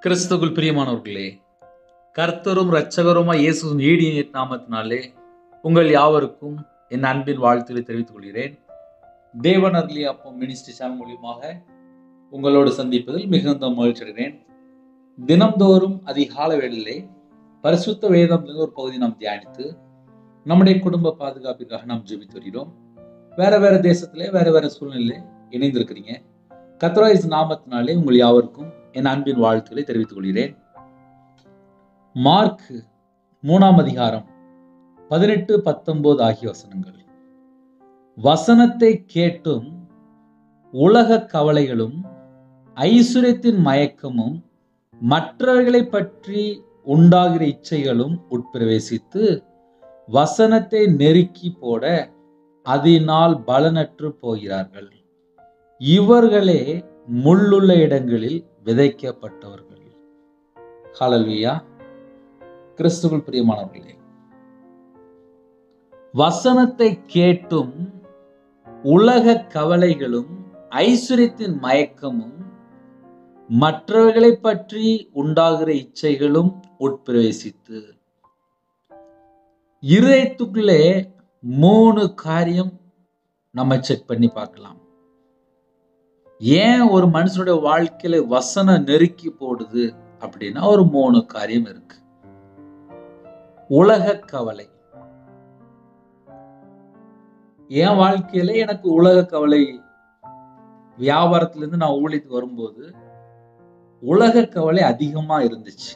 கிறிஸ்துவுக்குள் பிரியமானவர்களே, கர்த்தரும் இரட்சகருமாய் இயேசுவின் ஈடிய நாமத்தினாலே உங்கள் யாவருக்கும் என் அன்பின் வாழ்த்துக்களை தெரிவித்துக் கொள்கிறேன். தேவன் அருளிய அப்பம் மினிஸ்ட்ரி சேனல் மூலியமாக உங்களோடு சந்திப்பதில் மிகுந்த மகிழ்ச்சி அடைகிறேன். தினம்தோறும் அதிகால வேளையிலே பரிசுத்த வேதத்திலிருந்து ஒரு பகுதி நாம் தியானித்து நம்முடைய குடும்ப பாதுகாப்பிற்காக நாம் ஜெபித்து வருகிறோம். வேற தேசத்திலே வேற சூழ்நிலையிலே இணைந்திருக்கிறீங்க. கர்த்தருடைய நாமத்தினாலே உங்கள் யாவருக்கும் என் அன்பின் வாழ்த்துக்களை தெரிவித்துக் கொள்கிறேன். மார்க் 3 அதிகாரம் 18-19 ஆகிய வசனங்கள். வசனத்தை கேட்டும் உலக கவலைகளும் ஐசுரியத்தின் மயக்கமும் மற்றவர்களை பற்றி உண்டாகிற இச்சைகளும் உட்பிரவேசித்து வசனத்தை நெருக்கி போட அதனால் பலனற்று போகிறார்கள். இவர்களே முள்ளுள்ள இடங்களில் விதைக்கப்பட்டவர்கள். ஹல்லேலூயா. கிறிஸ்துவுக்குள் பிரியமானவர்களே, வசனத்தை கேட்டும் உலக கவலைகளும் ஐசுரியத்தின் மயக்கமும் மற்றவர்களை பற்றி உண்டாகிற இச்சைகளும் உட்பிரவேசித்து. இருதயத்துக்குள்ளே 3 காரியம் நம்ம செக் பண்ணி பார்க்கலாம். ஏன் ஒரு மனுஷனுடைய வாழ்க்கையில வசனம் நெருக்கி போடுது அப்படின்னா ஒரு 3 காரியம் இருக்கு. உலக கவலை. என் வாழ்க்கையில எனக்கு உலக கவலை, வியாபாரத்திலிருந்து நான் ஊழியத்துக்கு வரும்போது உலக கவலை அதிகமா இருந்துச்சு.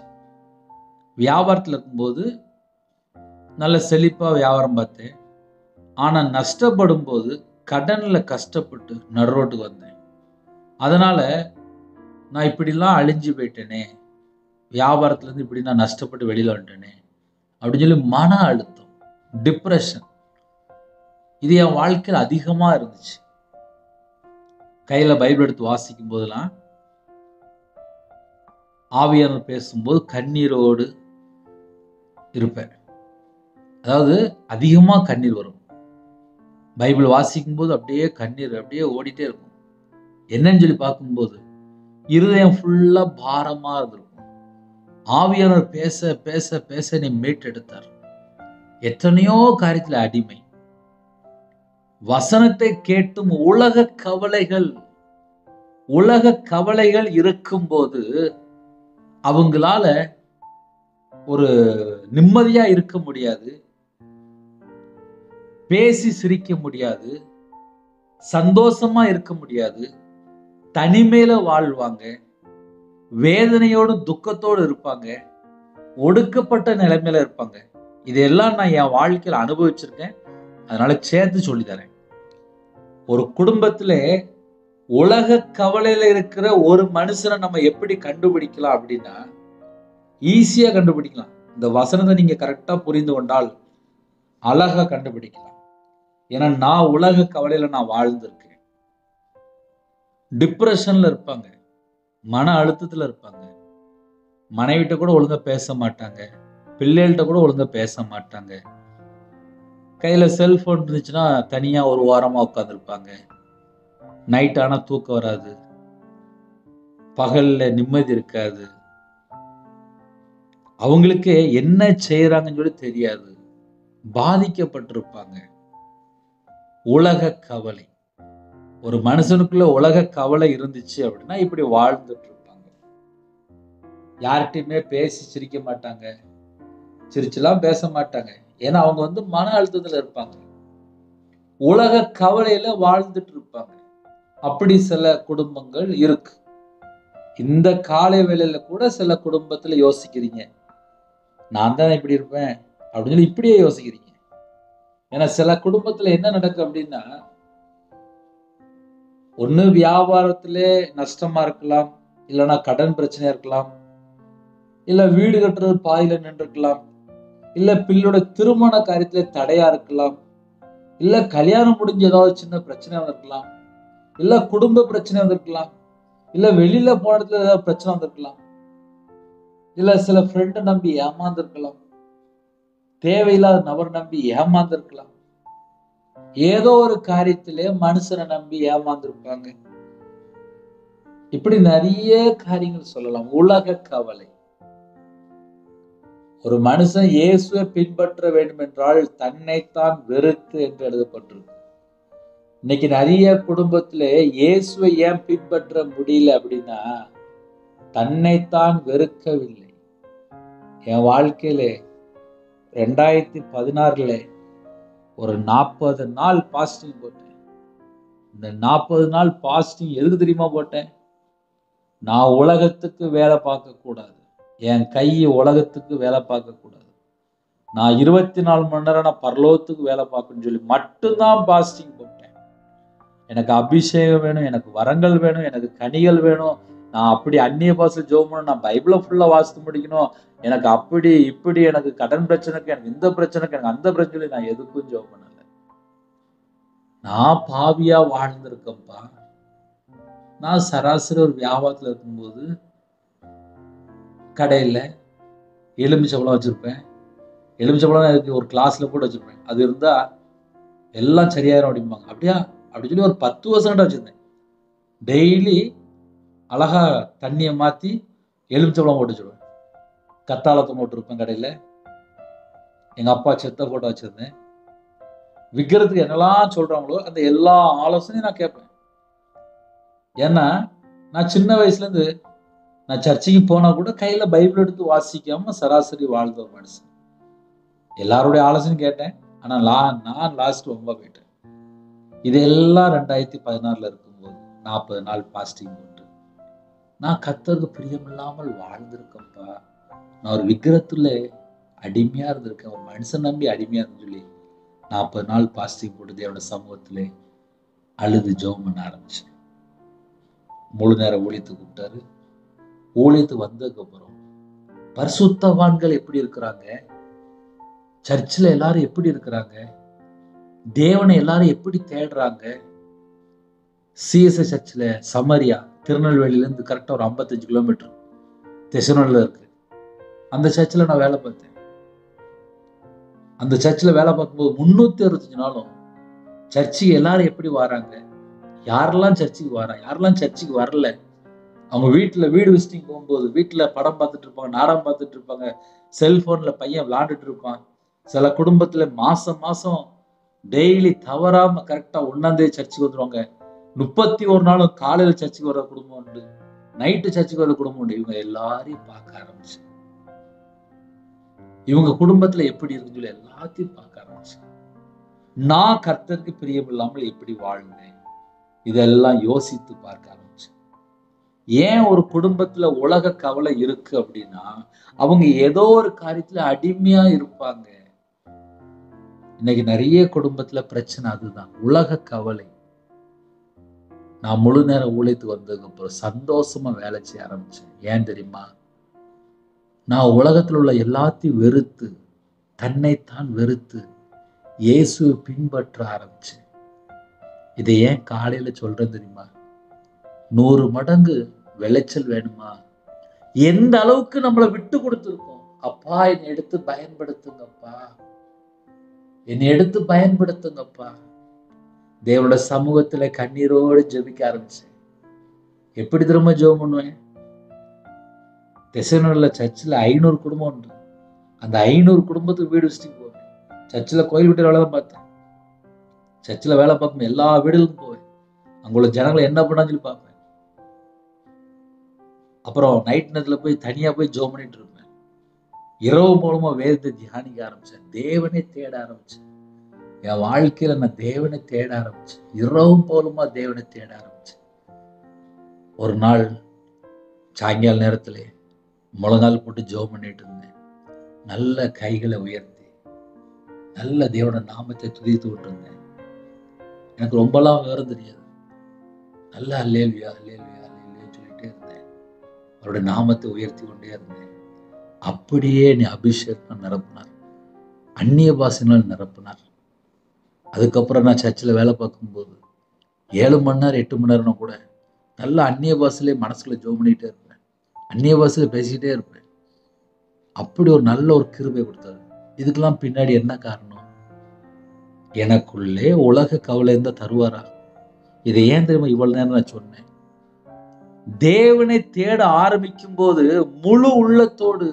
வியாபாரத்தில் இருக்கும்போது நல்ல செழிப்பா வியாபாரம் பார்த்தேன். ஆனா நஷ்டப்படும் போது கடன்ல கஷ்டப்பட்டு நடுரோட்டுக்கு வந்தேன். அதனால நான் இப்படிலாம் அழிஞ்சு போயிட்டேனே, வியாபாரத்துல இருந்து இப்படி நான் நஷ்டப்பட்டு வெளியில வந்துட்டேனே அப்படின்னு சொல்லி மன அழுத்தம், டிப்ரெஷன், இது என் வாழ்க்கையில் அதிகமா இருந்துச்சு. கையில பைபிள் எடுத்து வாசிக்கும் போதெல்லாம் ஆவியானவர் பேசும்போது கண்ணீரோடு இருப்பேன். அதாவது அதிகமா கண்ணீர் வரும். பைபிள் வாசிக்கும் போது அப்படியே கண்ணீர் அப்படியே ஓடிட்டே இருக்கும். என்னன்னு சொல்லி பார்க்கும்போது இருதயம் ஃபுல்லா பாரமா இருந்திருக்கும். ஆவியானவர் பேச பேச பேச நீ மீட்டெடுத்தார். எத்தனையோ காரியத்துல அடிமை. வசனத்தை கேட்டும் உலக கவலைகள் இருக்கும்போது அவங்களால ஒரு நிம்மதியா இருக்க முடியாது, பேசி சிரிக்க முடியாது, சந்தோஷமா இருக்க முடியாது, தனிமையில வாழ்வாங்க, வேதனையோடு துக்கத்தோடு இருப்பாங்க, ஒடுக்கப்பட்ட நிலைமையில இருப்பாங்க. இதெல்லாம் நான் என் வாழ்க்கையில அனுபவிச்சிருக்கேன். அதனால சேர்த்து சொல்லி தரேன். ஒரு குடும்பத்துல உலக கவலையில இருக்கிற ஒரு மனுஷனை நம்ம எப்படி கண்டுபிடிக்கலாம் அப்படின்னா ஈஸியா கண்டுபிடிக்கலாம். இந்த வசனத்தை நீங்க கரெக்டா புரிந்து கொண்டால் அழகா கண்டுபிடிக்கலாம். ஏன்னா நான் உலக கவலையில நான் வாழ்ந்திருக்கேன். டிப்ரெஷன்ல இருப்பாங்க, மன அழுத்தத்துல இருப்பாங்க, மனைவிட்ட கூட ஒழுங்கா பேச மாட்டாங்க, பிள்ளைகள்கிட்ட கூட ஒழுங்கா பேச மாட்டாங்க, கையில செல்போன் இருந்துச்சுன்னா தனியா ஒரு வாரமா உட்காந்துருப்பாங்க, நைட் ஆனா தூக்கம் வராது, பகல்ல நிம்மதி இருக்காது, அவங்களுக்கு என்ன செய்யறாங்கன்னு சொல்லி தெரியாது, பாதிக்கப்பட்டிருப்பாங்க. உலக கவலை. ஒரு மனுஷனுக்குள்ள உலக கவலை இருந்துச்சு அப்படின்னா இப்படி வாழ்ந்துட்டு இருப்பாங்க. யார்கிட்டயுமே பேசி சிரிக்க மாட்டாங்க, சிரிச்சுலாம் பேச மாட்டாங்க. ஏன்னா அவங்க மன அழுத்தத்துல இருப்பாங்க, உலக கவலையில வாழ்ந்துட்டு இருப்பாங்க. அப்படி சில குடும்பங்கள் இருக்கு. இந்த காலை வேளையில கூட சில குடும்பத்துல யோசிக்கிறீங்க, நான் தான் இப்படி இருப்பேன் அப்படின்னு சொல்லி இப்படியே யோசிக்கிறீங்க. ஏன்னா சில குடும்பத்துல என்ன நடக்கும் அப்படின்னா, ஒண்ணு வியாபாரத்திலே நஷ்டமா இருக்கலாம், இல்லைன்னா கடன் பிரச்சனையா இருக்கலாம், இல்ல வீடு கட்டுறது பாதியில நின்றுக்கலாம், இல்ல பிள்ளையோட திருமண காரியத்திலே தடையா இருக்கலாம், இல்ல கல்யாணம் முடிஞ்ச ஏதாவது சின்ன பிரச்சனை வந்திருக்கலாம், இல்ல குடும்ப பிரச்சனை வந்திருக்கலாம், இல்ல வெளியில போன இடத்துல ஏதாவது பிரச்சனை வந்திருக்கலாம், இல்ல சில ஃப்ரெண்டை நம்பி ஏமாந்துருக்கலாம், தேவையில்லாத நபர் நம்பி ஏமாந்துருக்கலாம், ஏதோ ஒரு காரியத்திலே மனுஷனை நம்பி ஏமாந்துருப்பாங்க. இப்படி நிறைய காரியங்கள் சொல்லலாம். உலக கவலை. ஒரு மனுஷன் இயேசுவை பின்பற்ற வேண்டும் என்றால் தன்னைத்தான் வெறுத்து என்று எழுதப்பட்டிருக்கு. இன்னைக்கு நிறைய குடும்பத்துல இயேசுவை ஏன் பின்பற்ற முடியல அப்படின்னா, தன்னைத்தான் வெறுக்கவில்லை. என் வாழ்க்கையில 2016 ஒரு 40 நாள் பாஸ்டிங் போட்டேன். இந்த 40 நாள் பாஸ்டிங் எதுக்கு தெரியுமா போட்டேன்? நான் உலகத்துக்கு வேலை பார்க்க கூடாது. என் கை உலகத்துக்கு வேலை பார்க்க கூடாது. நான் 24 மணி நேரம் நான் பரலோகத்துக்கு வேலை பார்க்கணும்னு சொல்லி மட்டும்தான் பாஸ்டிங் போட்டேன். எனக்கு அபிஷேகம் வேணும், எனக்கு வரங்கள் வேணும், எனக்கு கனிகள் வேணும். நான் அப்படி அந்நிய பாஷை ஜெபம் பண்ணணும், நான் பைபிளை ஃபுல்லா வாசித்து முடிக்கணும், எனக்கு அப்படி இப்படி, எனக்கு கடன் பிரச்சனைக்கு, எனக்கு இந்த பிரச்சனைக்கு, எனக்கு அந்த பிரச்சனை சொல்லி நான் எதுக்கும் ஜெபம் பண்ணல. நான் பாவியா வாழ்ந்திருக்கப்பா. நான் சராசரி ஒரு வியாபாரத்துல இருக்கும்போது கடையில் எலுமிச்சம்பழம் வச்சிருப்பேன். எலுமிச்சம்பழம் இருக்கு ஒரு கிளாஸ்ல போட்டு வச்சிருப்பேன். அது இருந்தா எல்லாம் சரியாயிரும் அப்படிம்பாங்க. அப்படியா அப்படி சொல்லி ஒரு 10 வருஷம் வச்சிருந்தேன். டெய்லி அழகா தண்ணியை மாத்தி எலுமிச்சம்பழம் போட்டு வச்சிருவேன். கத்தாழத்தை போட்டுருப்பேன். கடையில எங்க அப்பா செத்த போட்டோ வச்சிருந்தேன். விற்கிறதுக்கு என்னெல்லாம் சொல்றாங்களோ அந்த எல்லா ஆலோசனையும் நான் கேட்பேன். ஏன்னா நான் சின்ன வயசுல இருந்து நான் சர்ச்சைக்கு போனா கூட கையில பைபிள் எடுத்து வாசிக்காம சராசரி வாழ்ந்த ஒரு மனுஷன். எல்லாருடைய ஆலோசனை கேட்டேன். ஆனா நான் லாஸ்ட் ரொம்ப போயிட்டேன். இதெல்லாம் 2016 இருக்கும்போது 40 நாள் பாஸ்டிங் போட்டு நான் கர்த்தருக்கு பிரியமில்லாமல் வாழ்ந்திருக்கப்பா. நான் ஒரு விக்கிரத்துல அடிமையா இருந்திருக்கேன். ஒரு மனுஷன் நம்பி அடிமையா இருந்து சொல்லி 40 நாள் பாஸ்டிங் போட்டு தேவனோட சமூகத்திலே அழுது ஜெபம் பண்ண ஆரம்பிச்சேன். முழு நேரம் ஊழியத்துக்கு கூப்பிட்டாரு. ஊழியத்துக்கு வந்ததுக்கு அப்புறம் பரிசுத்தவான்கள் எப்படி இருக்கிறாங்க, சர்ச்சில் எல்லாரும் எப்படி இருக்கிறாங்க, தேவனை எல்லாரும் எப்படி தேடுறாங்க. சிஎஸ்ஐ சர்ச்சில் சமரியா திருநெல்வேலியில இருந்து கரெக்டா ஒரு 55 கிலோமீட்டர் தெசலோனிக்கேல இருக்கு. அந்த சர்ச்சில் நான் வேலை பார்த்தேன். அந்த சர்ச்சில் வேலை பார்க்கும்போது 365 நாளும் சர்ச்சுக்கு எல்லாரும் எப்படி வராங்க, யாரெல்லாம் சர்ச்சுக்கு வராங்க, யாரெல்லாம் சர்ச்சுக்கு வரல, அவங்க வீடு விசிட்டிங் போகும்போது வீட்டுல படம் பார்த்துட்டு இருப்பாங்க, நாடகம் பார்த்துட்டு இருப்பாங்க, செல்போன்ல பையன் விளையாண்டுட்டு இருப்பான். சில குடும்பத்துல மாசம் டெய்லி தவறாம கரெக்டா 1ஆம் தேதி சர்ச்சுக்கு வந்துருவாங்க. 31 நாளும் காலையில சர்ச்சுக்கு வர குடும்பம் உண்டு, நைட்டு சர்ச்சுக்கு வர குடும்பம் உண்டு. இவங்க எல்லாரையும் பார்க்க ஆரம்பிச்சு, இவங்க குடும்பத்துல எப்படி இருக்குன்னு சொல்லி எல்லாத்தையும் பார்க்க ஆரம்பிச்சு. நான் கர்த்தருக்கு பிரியம் இல்லாமல் எப்படி வாழ்ந்தேன், இதெல்லாம் யோசித்து பார்க்க ஆரம்பிச்சு. ஏன் ஒரு குடும்பத்துல உலக கவலை இருக்கு அப்படின்னா, அவங்க ஏதோ ஒரு காரியத்துல அடிமையா இருப்பாங்க. இன்னைக்கு நிறைய குடும்பத்துல பிரச்சனை அதுதான், உலக கவலை. நான் முழு நேரம் ஊழியத்துக்கு வந்ததுக்கு அப்புறம் சந்தோஷமா வேலை செய்ய ஆரம்பிச்சேன். ஏன் தெரியுமா? நான் உலகத்துல உள்ள எல்லாத்தையும் வெறுத்து, தன்னைத்தான் வெறுத்து இயேசுவை பின்பற்ற ஆரம்பிச்சேன். இதை ஏன் காலையில சொல்றேன் தெரியுமா? 100 மடங்கு விளைச்சல் வேணுமா? எந்த அளவுக்கு நம்மளை விட்டு கொடுத்துருக்கோம். அப்பா என்னை எடுத்து பயன்படுத்துங்கப்பா, என்னை எடுத்து பயன்படுத்துங்கப்பா. தேவனோட சமூகத்துல கண்ணீரோடு ஜெபிக்க ஆரம்பிச்சேன். எப்படி திரும்ப ஜெபம் பண்ணுவேன்? தெசலோனிக்கேல சர்ச்சில் 500 குடும்பம் உண்டு. அந்த 500 குடும்பத்துக்கு வீடு விசிட்டிங் போவேன். சர்ச்சில் கோயில் வீட்டு வேலை தான் பார்த்தேன். சர்ச்சில் வேலை பார்க்கும் எல்லா வீடுகளுக்கும் போவேன். அங்குள்ள ஜனங்களை என்ன பண்ணான்னு சொல்லி பார்ப்பேன். அப்புறம் நைட் நேரத்துல போய் தனியா போய் ஜெபம் பண்ணிட்டு இருப்பேன். இரவு மூலமா வேதத்தை தியானிக்க ஆரம்பிச்சேன். தேவனை தேட ஆரம்பிச்சேன். என் வாழ்க்கையில நான் தேவனை தேட ஆரம்பிச்சேன். இரவு மூலமா தேவனை தேட ஆரம்பிச்சேன். ஒரு நாள் சாயங்கால நேரத்துல முழங்கால் போட்டு ஜெபம் பண்ணிட்டு இருந்தேன். நல்ல கைகளை உயர்த்தி நல்ல தேவனோட நாமத்தை துதித்து கொண்டு இருந்தேன். எனக்கு ரொம்பலாம் விவரம் தெரியாது. நல்ல அல்லேலூயா அல்லேலூயா அல்லேலூயா சொல்லிட்டே இருந்தேன். அவருடைய நாமத்தை உயர்த்தி கொண்டே இருந்தேன். அப்படியே என்னை அபிஷேகம் நிரப்பினார், அந்நிய பாஷையினால் நிரப்பினார். அதுக்கப்புறம் நான் சர்ச்சில் வேலை பார்க்கும்போது 7 மணி நேரம் 8 மணி நேரம் கூட நல்ல அந்நிய பாஷையிலே மனசுக்குள்ள ஜெபம் பண்ணிட்டே இருப்பேன். அந்நிய பாஷையில பேசிக்கிட்டே இருப்பேன். அப்படி ஒரு நல்ல ஒரு கிருபை கொடுத்தாரு. இதுக்கெல்லாம் பின்னாடி என்ன காரணம்? எனக்குள்ளே உலக கவலை இருந்தா தருவாரா? இதை ஏன் தெரியுமா இவ்வளவு நேரம் நான் சொன்னேன்? தேவனை தேட ஆரம்பிக்கும் போது முழு உள்ளத்தோடு,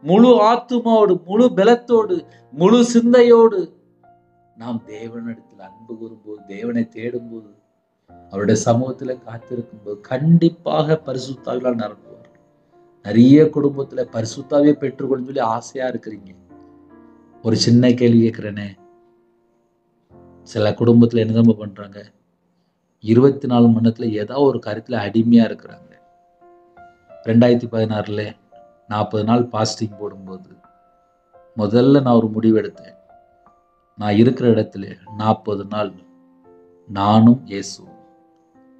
முழு ஆத்துமாவோடு, முழு பலத்தோடு, முழு சிந்தையோடு நாம் தேவனிடத்தில் அன்பு கூறும்போது, தேவனை தேடும் போது, அவருடைய சமூகத்துல காத்திருக்கும் போது கண்டிப்பாக பரிசுத்த ஆவியால் நிரப்புவார். நிறைய குடும்பத்துல பரிசுத்த ஆவியை பெற்றுக்கொள்ளுன்னு சொல்லி ஆசையா இருக்கிறீங்க. ஒரு சின்ன கேள்வி கேட்கிறேனே, சில குடும்பத்துல என்னதான் பண்றாங்க, 24 மணி நேரத்துல ஏதாவது ஒரு காரியத்துல அடிமையா இருக்கிறாங்க. 2016 40 நாள் பாஸ்டிங் போடும்போது முதல்ல நான் ஒரு முடிவு எடுத்தேன். நான் இருக்கிற இடத்துல 40 நாள் நானும் இயேசுவும்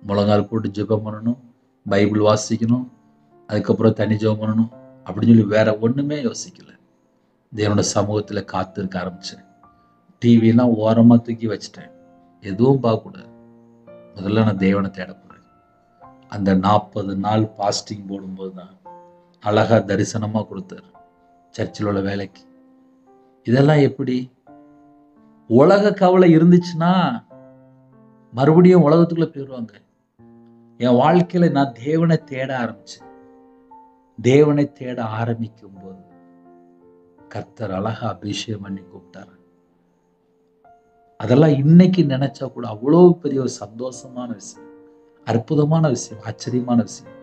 முழங்கால் போட்டு ஜெபம் பண்ணணும், பைபிள் வாசிக்கணும், அதுக்கப்புறம் தனி ஜெபம் பண்ணணும் அப்படின்னு சொல்லி வேற ஒண்ணுமே யோசிக்கல. தேவனோட சமூகத்துல காத்திருக்க ஆரம்பிச்சேன். டிவிலாம் ஓரமா தூக்கி வச்சுட்டேன், எதுவும் பார்க்கக்கூடாது. முதல்ல நான் தேவனை தேட போறேன். அந்த 40 நாள் பாஸ்டிங் போடும்போது தான் அழகா தரிசனமா கொடுத்தாரு சர்ச்சில் உள்ள வேலைக்கு. இதெல்லாம் எப்படி? உலக கவலை இருந்துச்சுன்னா மறுபடியும் உலகத்துக்குள்ள போயிடுவாங்க. என் வாழ்க்கையில நான் தேவனை தேட ஆரம்பிச்சேன். தேவனை தேட ஆரம்பிக்கும் போது கர்த்தர் அழகா அபிஷேகம் பண்ணி கூப்பிட்டாரு. அதெல்லாம் இன்னைக்கு நினைச்சா கூட அவ்வளவு பெரிய ஒரு சந்தோஷமான விஷயம், அற்புதமான விஷயம், ஆச்சரியமான விஷயம்.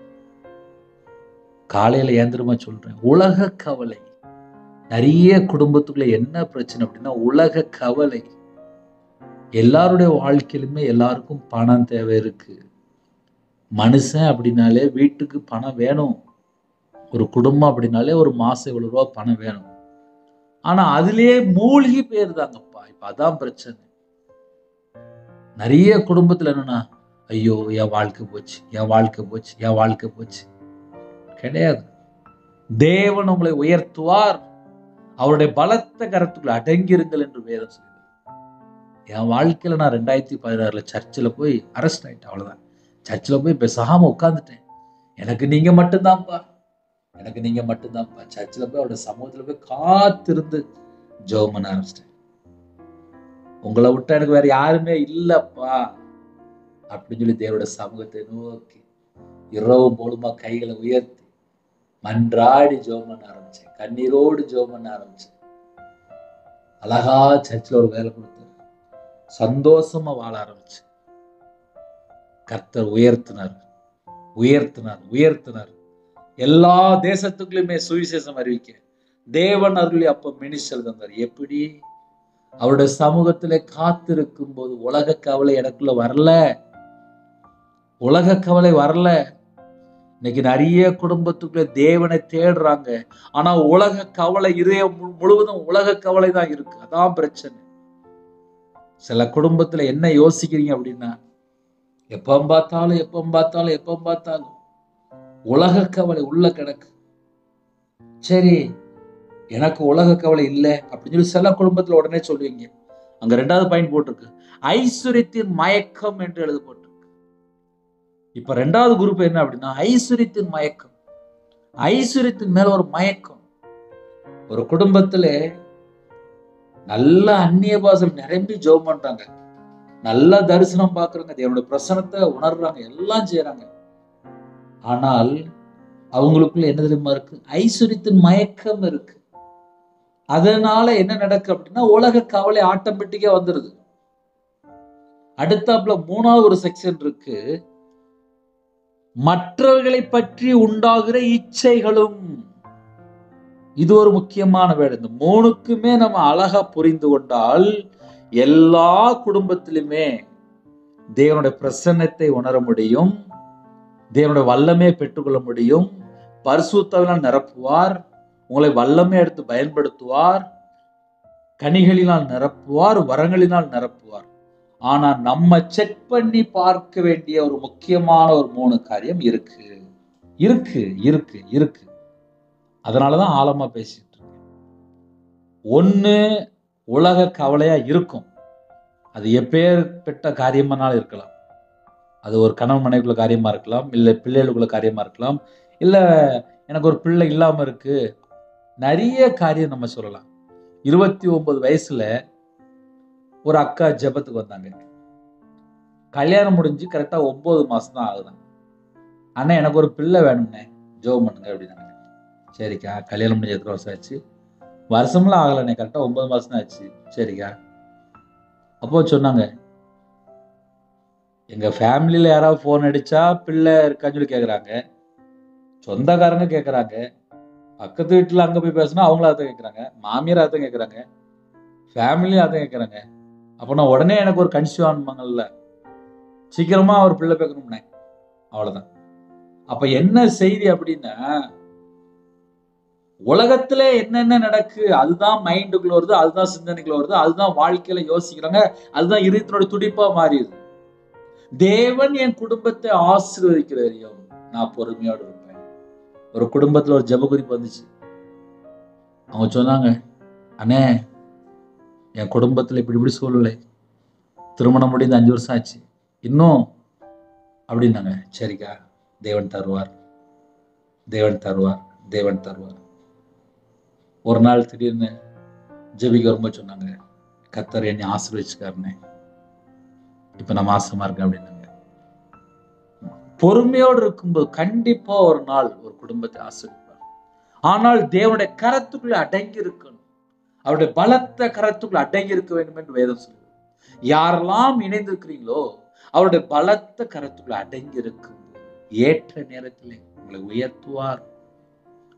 காலையில ஏந்திரமா சொல்றேன், உலக கவலை. நிறைய குடும்பத்துக்குள்ள என்ன பிரச்சனை அப்படின்னா உலக கவலை. எல்லாருடைய வாழ்க்கையிலுமே எல்லாருக்கும் பணம் தேவை இருக்கு. மனுஷன் அப்படின்னாலே வீட்டுக்கு பணம் வேணும். ஒரு குடும்பம் அப்படின்னாலே ஒரு மாசம் இவ்வளவு ரூபா பணம் வேணும். ஆனா அதுலயே மூழ்கி போயிருந்தாங்கப்பா. இப்ப அதான் பிரச்சனை. நிறைய குடும்பத்துல என்னன்னா, ஐயோ என் வாழ்க்கை போச்சு, என் வாழ்க்கை போச்சு, என் வாழ்க்கை போச்சு. கிடையாது. தேவன் உங்களை உயர்த்துவார், அவருடைய பலத்த கரத்துக்குள்ள அடங்கிருங்கள் என்று வேதம் சொல்லுது. என் வாழ்க்கையில நான் 2016 சர்ச்சில் போய் அரெஸ்ட் ஆயிட்டேன். அவ்வளவுதான். சர்ச்சில் போய் பேசாம உட்கார்ந்துட்டேன். எனக்கு நீங்க மட்டும்தான்ப்பா, எனக்கு நீங்க மட்டும்தான்ப்பா. சர்ச்சில் போய் அவருடைய சமூகத்துல போய் காத்திருந்து ஜெபம் பண்ண ஆரம்பிச்சிட்டேன். உங்களை விட்டா எனக்கு வேற யாருமே இல்லப்பா அப்படின்னு சொல்லி தேவனுடைய சமூகத்தை நோக்கி இரவு போலுமா கைகளை உயர்த்தி மன்றாடி ஜெபம் பண்ண ஆரம்பிச்சேன். கண்ணீரோடு ஜெபம் பண்ண ஆரம்பிச்சேன். அழகா சர்ச்சில் ஒரு வேலை கொடுத்தாரு. சந்தோஷமா வாழ ஆரம்பிச்சு. கர்த்தர் உயர்த்தினார், உயர்த்தினார், உயர்த்தினார். எல்லா தேசத்துக்குள்ளுமே சுவிசேஷம் அறிவிக்க தேவன் அருளி அப்ப மினிஸ்டர் தந்தார். எப்படி? அவருடைய சமூகத்திலே காத்திருக்கும் போது. உலக கவலை எனக்குள்ள வரல, உலக கவலை வரல. இன்னைக்கு நிறைய குடும்பத்துக்குள்ள தேவனை தேடுறாங்க, ஆனா உலக கவலை இதயம் முழுவதும் உலக கவலை தான் இருக்கு. அதான் பிரச்சனை. சில குடும்பத்துல என்ன யோசிக்கிறீங்க அப்படின்னா, எப்ப பார்த்தாலும் உலக கவலை உள்ள கிடக்கு. சரி, எனக்கு உலக கவலை இல்லை அப்படின்னு சொல்லி சில குடும்பத்துல உடனே சொல்லுவீங்க. அங்க 2வது பாயிண்ட் போட்டிருக்கு, ஐஸ்வர்யத்தின் மயக்கம் என்று எழுத போட்டிருக்கு. இப்ப 2வது குரூப் என்ன அப்படின்னா, ஐஸ்வர்யத்தின் மயக்கம். ஐஸ்வர்யத்தின் மேல ஒரு மயக்கம். ஒரு குடும்பத்துல நல்ல அந்நிய பாஷை நிரம்பி ஜெபம் பண்றாங்க, நல்லா தரிசனம் பார்க்கறாங்க, தேவனுடைய பிரசன்னத்தை உணர்றாங்க, எல்லாம் செய்யறாங்க. ஆனால் அவங்களுக்குள்ள என்ன தெரியுமா இருக்கு? ஐஸ்வர்யத்தின் மயக்கம் இருக்கு. அதனால என்ன நடக்கு அப்படின்னா உலக கவலை ஆட்டோமேட்டிக்கா வந்துருது. அடுத்தாப்புல 3வது ஒரு செக்ஷன் இருக்கு, மற்றவர்களை பற்றி உண்டாகிற இச்சைகளும். இது ஒரு முக்கியமான வேலை. இந்த 3க்குமே நம்ம அழகா புரிந்து கொண்டால் எல்லா குடும்பத்திலுமே தேவனுடைய பிரசன்னத்தை உணர முடியும், தேவனுடைய வல்லமையை பெற்றுக்கொள்ள முடியும். பரிசுத்தத்தினால் நிரப்புவார், உங்களை வல்லமை எடுத்து பயன்படுத்துவார், கனிகளினால் நிரப்புவார், வரங்களினால் நிரப்புவார். ஆனா நம்ம செக் பண்ணி பார்க்க வேண்டிய ஒரு முக்கியமான ஒரு 3 காரியம் இருக்கு இருக்கு இருக்கு இருக்கு. அதனாலதான் ஆழமா பேசிட்டு இருக்கேன். 1, உலக கவலையா இருக்கும். அது எப்பேற்பட்ட காரியமானாலும் இருக்கலாம். அது ஒரு கணவன் மனைவிக்குள்ள காரியமா இருக்கலாம், இல்ல பிள்ளைகளுக்குள்ள காரியமா இருக்கலாம், இல்ல எனக்கு ஒரு பிள்ளை இல்லாம இருக்கு. நிறைய காரியம் நம்ம சொல்லலாம். 29 வயசுல ஒரு அக்கா ஜெபத்துக்கு வந்தாங்க. கல்யாணம் முடிஞ்சு கரெக்டா 9 மாசம் தான் ஆகுதான். அண்ணா எனக்கு ஒரு பிள்ளை வேணும்ண்ணே, ஜெபம் பண்ணுங்க அப்படின்னாங்க. சரிக்கா, கல்யாணம் முடிஞ்ச எத்தனை வருஷம் ஆச்சு? வருஷம்லாம் ஆகலைண்ணே, கரெக்டாக 9 மாதம் தான் ஆச்சு. சரிக்கா. அப்போ சொன்னாங்க, எங்கள் ஃபேமிலியில் யாராவது ஃபோன் அடித்தா பிள்ளை இருக்கான்னு சொல்லி கேட்குறாங்க, சொந்தக்காரங்க கேட்குறாங்க, பக்கத்து வீட்டில் அங்கே போய் பேசினா அவங்களும் அதான் கேட்குறாங்க, மாமியார் அதான் கேட்குறாங்க, ஃபேமிலியும் அதான் கேட்குறாங்க. அப்போ நான் உடனே எனக்கு ஒரு கன்சியூவ் ஆனுமாங்கல்ல, சீக்கிரமாக ஒரு பிள்ளை பேக்கணும்னே, அவ்வளோதான். அப்போ என்ன செய்தி அப்படின்னா, உலகத்துல என்னென்ன நடக்கு அதுதான் மைண்டுக்குள்ள வருது, அதுதான் சிந்தனைக்குள்ள வருது, அதுதான் வாழ்க்கையில யோசிக்கிறாங்க, அதுதான் இதயத்தினோட துடிப்பா மாறிடுது. தேவன் என் குடும்பத்தை ஆசீர்வதிக்கிறதையும் நான் பொறுமையோடு இருப்பேன். ஒரு குடும்பத்துல ஒரு ஜெப குறிப்பு வந்துச்சு. அவங்க சொன்னாங்க, அண்ணே என் குடும்பத்துல இப்படி சூழ்நிலை, திருமணம் முடிந்து 5 வருஷம் ஆச்சு, இன்னும் அப்படின்னாங்க. சரிக்கா, தேவன் தருவார், தேவன் தருவார், தேவன் தருவார். ஒரு நாள் திடீர்னு ஜெபிக்க வரும்போது சொன்னாங்க, கர்த்தர் என்னை ஆசீர்வதிச்சுக்காருன்னு, இப்ப நான் மாசமா இருக்கேன் அப்படின்னாங்க. பொறுமையோடு இருக்கும்போது கண்டிப்பா ஒரு நாள் ஒரு குடும்பத்தை ஆசீர்வதிப்பார். ஆனால் தேவனுடைய கரத்துக்குள்ள அடங்கி இருக்கணும், அவருடைய பலத்த கரத்துக்குள்ள அடங்கி இருக்க வேண்டும் என்று வேதம் சொல்லுது. யாரெல்லாம் இணைந்திருக்கிறீங்களோ அவருடைய பலத்த கரத்துக்குள்ள அடங்கி இருக்கும் ஏற்ற நேரத்தில் உங்களை உயர்த்துவார்.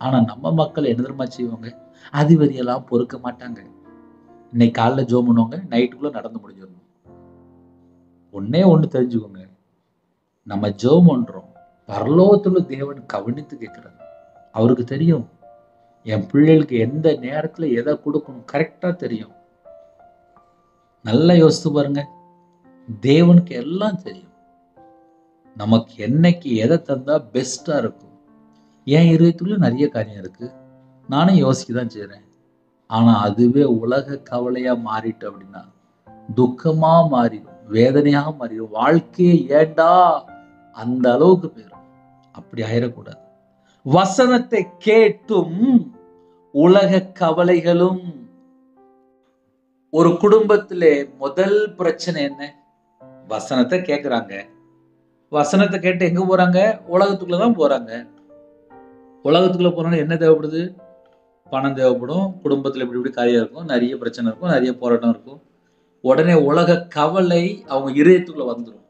ஆனா நம்ம மக்கள் என்ன தெரியுமா செய்வாங்க? அதிபதியெல்லாம் பொறுக்க மாட்டாங்க. இன்னைக்கு காலைல ஜெபம் பண்ணுவாங்க, நைட்டுக்குள்ள நடந்து முடிஞ்சிடணும். ஒன்னே ஒண்ணு தெரிஞ்சுக்கோங்க, நம்ம ஜெபம் பண்றோம், பரலோகத்துல தேவன் கவனித்து கேட்கிறார். அவருக்கு தெரியும் என் பிள்ளைகளுக்கு எந்த நேரத்துல எதை கொடுக்கணும், கரெக்டா தெரியும். நல்லா யோசித்து பாருங்க, தேவனுக்கு எல்லாம் தெரியும். நமக்கு என்னைக்கு எதை தந்தா பெஸ்டா இருக்கும். என் இருதயத்துக்குள்ள நிறைய காரியம் இருக்கு, நானும் யோசிக்கதான் செய்யறேன். ஆனா அதுவே உலக கவலையா மாறிட்டு அப்படின்னா துக்கமா மாறிடும், வேதனையா மாறிடும், வாழ்க்கையே ஏண்டா அந்த அளவுக்கு போயிடும். அப்படி ஆயிடக்கூடாது. வசனத்தை கேட்டும் உலக கவலைகளும். ஒரு குடும்பத்திலே முதல் பிரச்சனை என்ன? வசனத்தை கேட்கிறாங்க, வசனத்தை கேட்டு எங்க போறாங்க? உலகத்துக்குள்ளதான் போறாங்க. உலகத்துக்குள்ள போறோம்னா என்ன தேவைப்படுது? பணம் தேவைப்படும், குடும்பத்துல இப்படி காரியம் இருக்கும், நிறைய பிரச்சனை இருக்கும், நிறைய போராட்டம் இருக்கும். உடனே உலக கவலை அவங்க இதயத்துக்குள்ள வந்துடும்.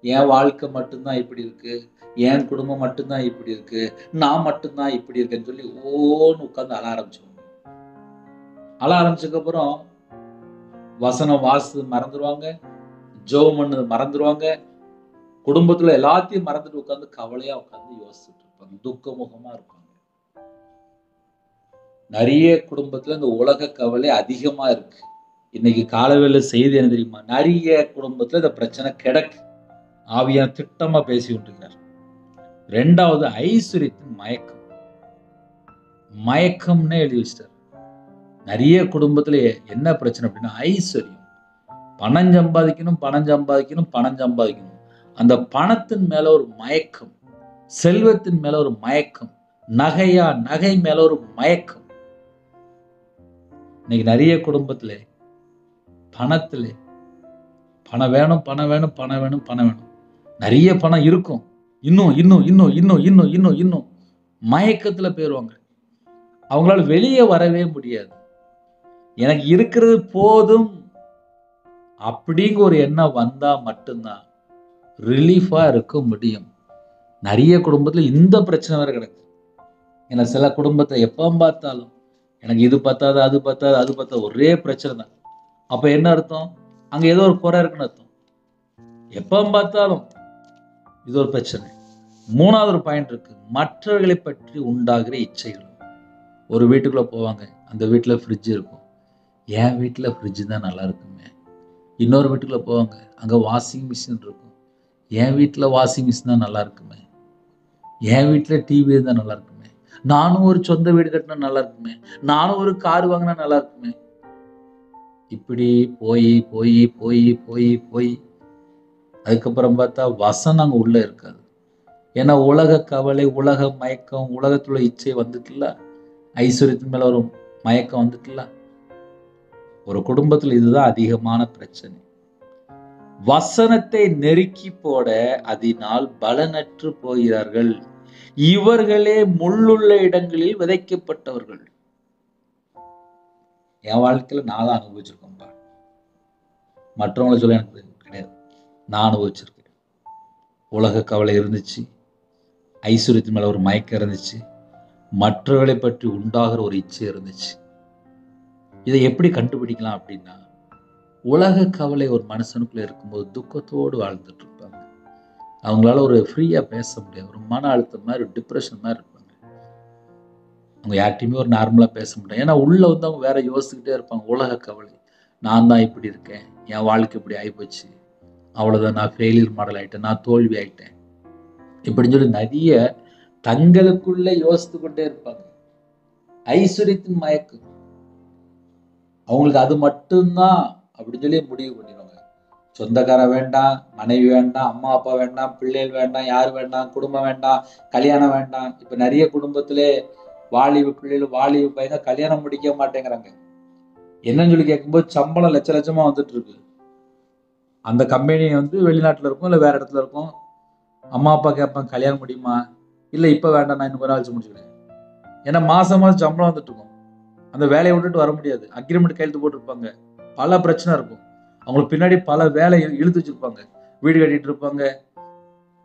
என் வாழ்க்கை மட்டும்தான் இப்படி இருக்கு, என் குடும்பம் மட்டும்தான் இப்படி இருக்கு, நான் மட்டும்தான் இப்படி இருக்கேன்னு சொல்லி ஓன்னு உட்கார்ந்து அழ ஆரம்பிச்சுவாங்க. அழ ஆரம்பிச்சதுக்கு அப்புறம் வசனம் வாசு மறந்துடுவாங்க, ஜெபம் பண்ணது மறந்துடுவாங்க, குடும்பத்துல எல்லாத்தையும் மறந்துட்டு உட்கார்ந்து கவலையா உட்கார்ந்து யோசிச்சுட்டு இருப்பாங்க, துக்க முகமா இருப்பாங்க. நிறைய குடும்பத்துல இந்த உலக கவலை அதிகமா இருக்கு. இன்னைக்கு காலவேளை செய்தி என்ன தெரியுமா? நிறைய குடும்பத்துல இந்த பிரச்சனை கிடக்கு. ஆவியார் திட்டமா பேசி கொண்டிருக்கிறார். 2வது ஐஸ்வர்யத்தின் மயக்கம். மயக்கம்னே எழுதி வச்சிட்டார். நிறைய குடும்பத்துல என்ன பிரச்சனை அப்படின்னா ஐஸ்வர்யம். பணம் சம்பாதிக்கணும், பணம் சம்பாதிக்கணும், பணம் சம்பாதிக்கணும். அந்த பணத்தின் மேல ஒரு மயக்கம், செல்வத்தின் மேல ஒரு மயக்கம், நகை மேல ஒரு மயக்கம். இன்னைக்கு நிறைய குடும்பத்துல பணத்துல பணம் வேணும், பணம் வேணும், பணம் வேணும், பணம் வேணும். நிறைய பணம் இருக்கும், இன்னும் இன்னும் இன்னும் இன்னும் இன்னும் இன்னும் இன்னும் மயக்கத்துல போயிருவாங்க. அவங்களால வெளியே வரவே முடியாது. எனக்கு இருக்கிறது போதும் அப்படிங்கிற ஒரு எண்ணம் வந்தா மட்டும்தான் ரிலீஃபா இருக்க முடியும். நிறைய குடும்பத்துல இந்த பிரச்சனை வேற கிடக்கு. ஏன்னா சில குடும்பத்தை எப்ப பார்த்தாலும் எனக்கு இது பத்தாது, அது பத்தாது, அது பத்தாது, ஒரே பிரச்சனை தான். அப்ப என்ன அர்த்தம்? அங்க ஏதோ ஒரு குறை இருக்குன்னு அர்த்தம். எப்ப பார்த்தாலும் இது ஒரு பிரச்சனை. 3வது ஒரு பாயிண்ட் இருக்கு, மற்றவர்களை பற்றி உண்டாகிற இச்சைகள். ஒரு வீட்டுக்குள்ள போவாங்க, அந்த வீட்டுல ஃப்ரிட்ஜ் இருக்கும், என் வீட்டுல ஃப்ரிட்ஜ் தான் நல்லா இருக்குமே. இன்னொரு வீட்டுக்குள்ள போவாங்க, அங்க வாஷிங் மிஷின் இருக்கும், என் வீட்டுல வாஷிங் மிஷின் தான் நல்லா இருக்குமே. என் வீட்டுல டிவி தான் நல்லா இருக்குமே. நானும் ஒரு சொந்த வீடு கட்டினா நல்லா இருக்குமே. நானும் ஒரு கார் வாங்கினா நல்லா இருக்குமே. இப்படி போய் போய் போய் போய் போய் அதுக்கப்புறம் பார்த்தா வசனம் அங்க உள்ள இருக்காது. ஏன்னா உலக கவலை, உலக மயக்கம், உலகத்துல இச்சை வந்துட்டுல, ஐஸ்வர்யத்தின் மேல ஒரு மயக்கம் வந்துட்டுல. ஒரு குடும்பத்துல இதுதான் அதிகமான பிரச்சனை. வசனத்தை நெருக்கி போட அதனால் பலனற்று போகிறார்கள். இவர்களே முள்ளுள்ள இடங்களில் விதைக்கப்பட்டவர்கள். என் வாழ்க்கையில நான் தான் அனுபவிச்சிருக்கேன்பா. மற்றவங்களை சொல்ல எனக்கு கிடையாது. நான் அனுபவிச்சிருக்கேன். உலக கவலை இருந்துச்சு, ஐஸ்வர்யத்தின் மேல ஒரு மயக்கம் இருந்துச்சு, மற்றவர்களை பற்றி உண்டாகிற ஒரு இச்சை இருந்துச்சு. இதை எப்படி கண்டுபிடிக்கலாம் அப்படின்னா, உலக கவலை ஒரு மனுஷனுக்குள்ள இருக்கும்போது துக்கத்தோடு வாழ்ந்துட்டு இருப்பாங்க. அவங்களால ஒரு ஃப்ரீயா பேச முடியாது. ஒரு மன அழுத்தம் மாதிரி, டிப்ரெஷன் மாதிரி இருப்பாங்க. அவங்க யார்ட்டையுமே ஒரு நார்மலா பேச முடியாது. ஏன்னா உள்ள வந்து அவங்க வேற யோசிச்சுக்கிட்டே இருப்பாங்க. உலக கவலை, நான் தான் இப்படி இருக்கேன், என் வாழ்க்கை இப்படி ஆயிப்போச்சு, அவ்வளவுதான், நான் ஃபெயிலியர் மாடல் ஆயிட்டேன், நான் தோல்வி ஆயிட்டேன், இப்படின்னு சொல்லி நிறைய தங்களுக்குள்ள யோசித்து கொண்டே இருப்பாங்க. ஐஸ்வர்யத்தின் மயக்கம் அவங்களுக்கு அது மட்டும்தான் அப்படின்னு சொல்லி முடிவு பண்ணிடுவாங்க. சொந்தக்கார வேண்டாம், மனைவி வேண்டாம், அம்மா அப்பா வேண்டாம், பிள்ளைகள் வேண்டாம், யார் வேண்டாம், குடும்பம் வேண்டாம், கல்யாணம் வேண்டாம். இப்ப நிறைய குடும்பத்திலே வாலிப பிள்ளைகள், வாலிப பையங்க கல்யாணம் முடிக்க மாட்டேங்கிறாங்க. என்னன்னு சொல்லி கேட்கும்போது சம்பளம் லட்ச லட்சமா வந்துட்டு இருக்கு. அந்த கம்பெனி வந்து வெளிநாட்டுல இருக்கும், இல்லை வேற இடத்துல இருக்கும். அம்மா அப்பா கேட்பாங்க, கல்யாணம் முடியுமா? இல்லை இப்போ வேண்டாம், நான் இன்னும் கொஞ்ச நாள் வச்சு முடிச்சுக்கிறேன். ஏன்னா மாசம் மாசம் சம்பளம் வந்துட்டு இருக்கும். அந்த வேலையை விட்டுட்டு வர முடியாது. அக்ரிமெண்ட் கையெழுத்து போட்டிருப்பாங்க. பல பிரச்சனை இருக்கும். அவங்களுக்கு பின்னாடி பல வேலை இழுத்து வச்சிருப்பாங்க. வீடு கட்டிட்டு இருப்பாங்க.